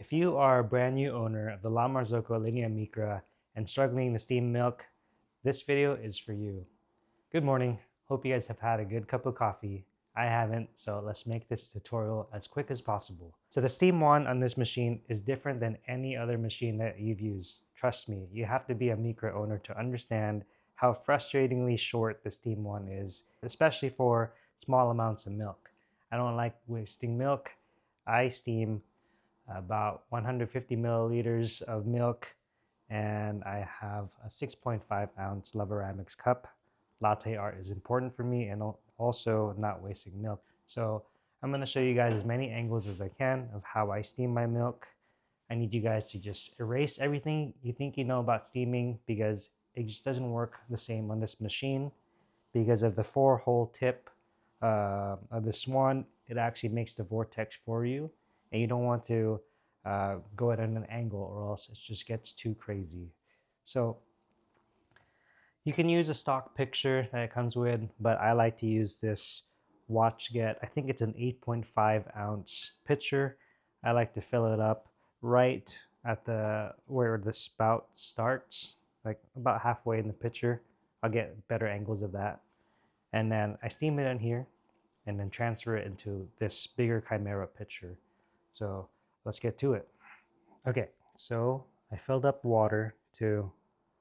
If you are a brand new owner of the La Marzocco Linea Micra and struggling to steam milk, this video is for you. Good morning. Hope you guys have had a good cup of coffee. I haven't, so let's make this tutorial as quick as possible. So the steam wand on this machine is different than any other machine that you've used. Trust me, you have to be a Micra owner to understand how frustratingly short the steam wand is, especially for small amounts of milk. I don't like wasting milk. I steam about 150 milliliters of milk, and I have a 6.5 ounce Loveramics cup. Latte art is important for me, and also not wasting milk. So I'm going to show you guys as many angles as I can of how I steam my milk. I need you guys to just erase everything you think you know about steaming, because it just doesn't work the same on this machine. Because of the 4-hole tip of the swan, it actually makes the vortex for you, and you don't want to go at an angle, or else it just gets too crazy. So you can use a stock picture that it comes with, but I like to use this WatchGet. I think it's an 8.5 ounce pitcher. I like to fill it up right at where the spout starts, like about halfway in the pitcher. I'll get better angles of that. And then I steam it in here and then transfer it into this bigger Chimera pitcher. So let's get to it. Okay, so I filled up water to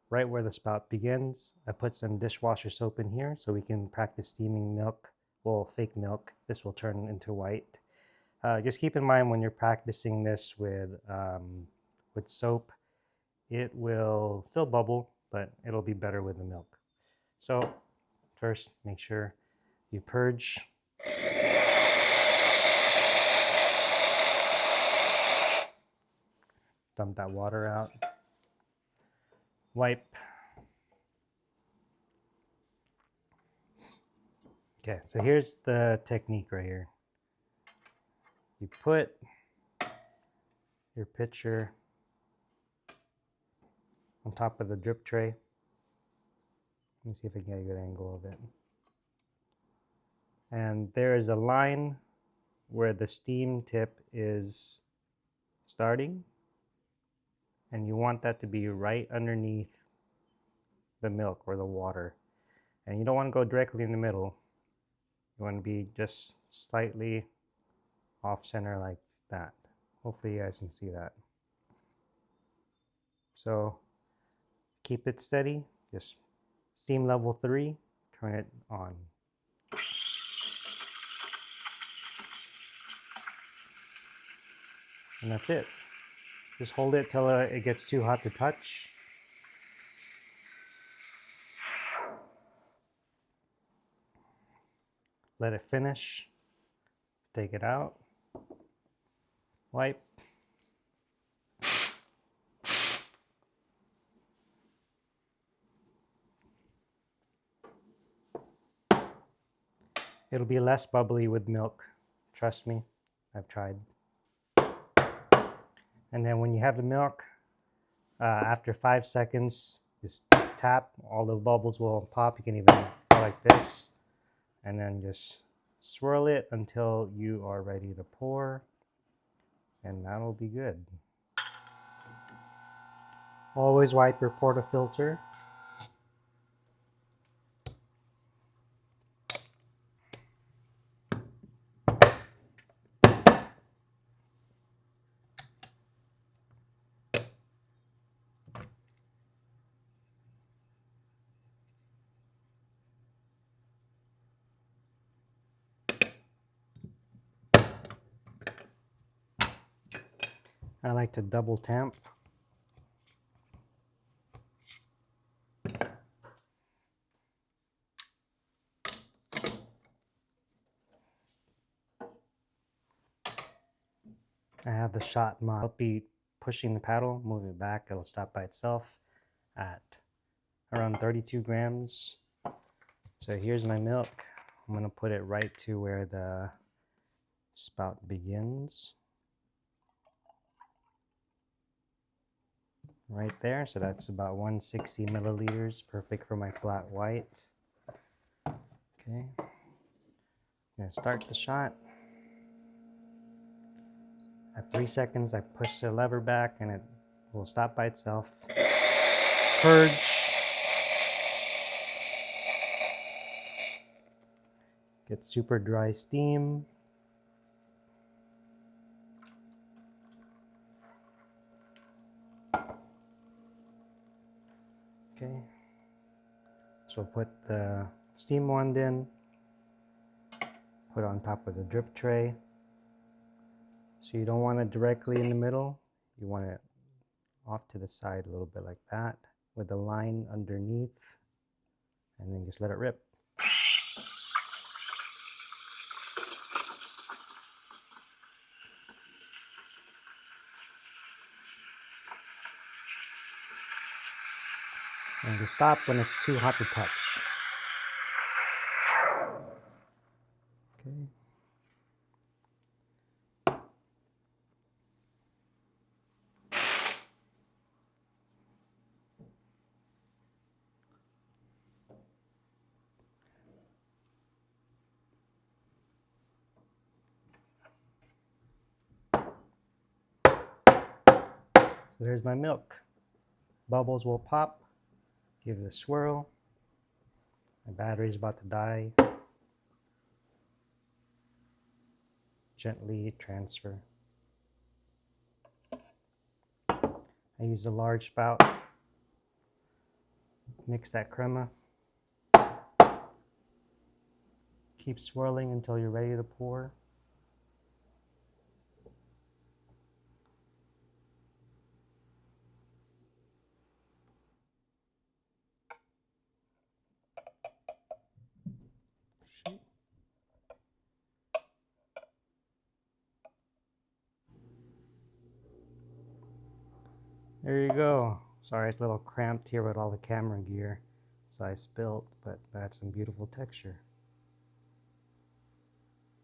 right where the spout begins. I put some dishwasher soap in here so we can practice steaming milk, well, fake milk. This will turn into white. Just keep in mind when you're practicing this with soap, it will still bubble, but it'll be better with the milk. So first, make sure you purge. Dump that water out. Wipe. Okay, so here's the technique right here. You put your pitcher on top of the drip tray. Let me see if I can get a good angle of it. And there is a line where the steam tip is starting, and you want that to be right underneath the milk or the water. And you don't want to go directly in the middle. You want to be just slightly off center like that. Hopefully you guys can see that. So keep it steady. Just steam level 3, turn it on. And that's it. Just hold it till it gets too hot to touch. Let it finish. Take it out. Wipe. It'll be less bubbly with milk. Trust me, I've tried. And then when you have the milk, after 5 seconds, just tap, all the bubbles will pop. You can even go like this, and then just swirl it until you are ready to pour, and that'll be good. Always wipe your portafilter. I like to double tamp. I have the shot mod. I'll be pushing the paddle, move it back, it'll stop by itself at around 32 grams. So here's my milk. I'm gonna put it right to where the spout begins. Right there, so that's about 160 milliliters, perfect for my flat white. Okay, I'm gonna start the shot. At 3 seconds, I push the lever back and it will stop by itself. Purge. Get super dry steam. Okay. So we'll put the steam wand in, put it on top of the drip tray. So you don't want it directly in the middle. You want it off to the side a little bit like that with a line underneath, and then just let it rip. And you stop when it's too hot to touch. Okay. So there's my milk. Bubbles will pop. Give it a swirl. My battery's about to die. Gently transfer. I use a large spout. Mix that crema. Keep swirling until you're ready to pour. There you go. Sorry, it's a little cramped here with all the camera gear, so I spilled, but that's some beautiful texture.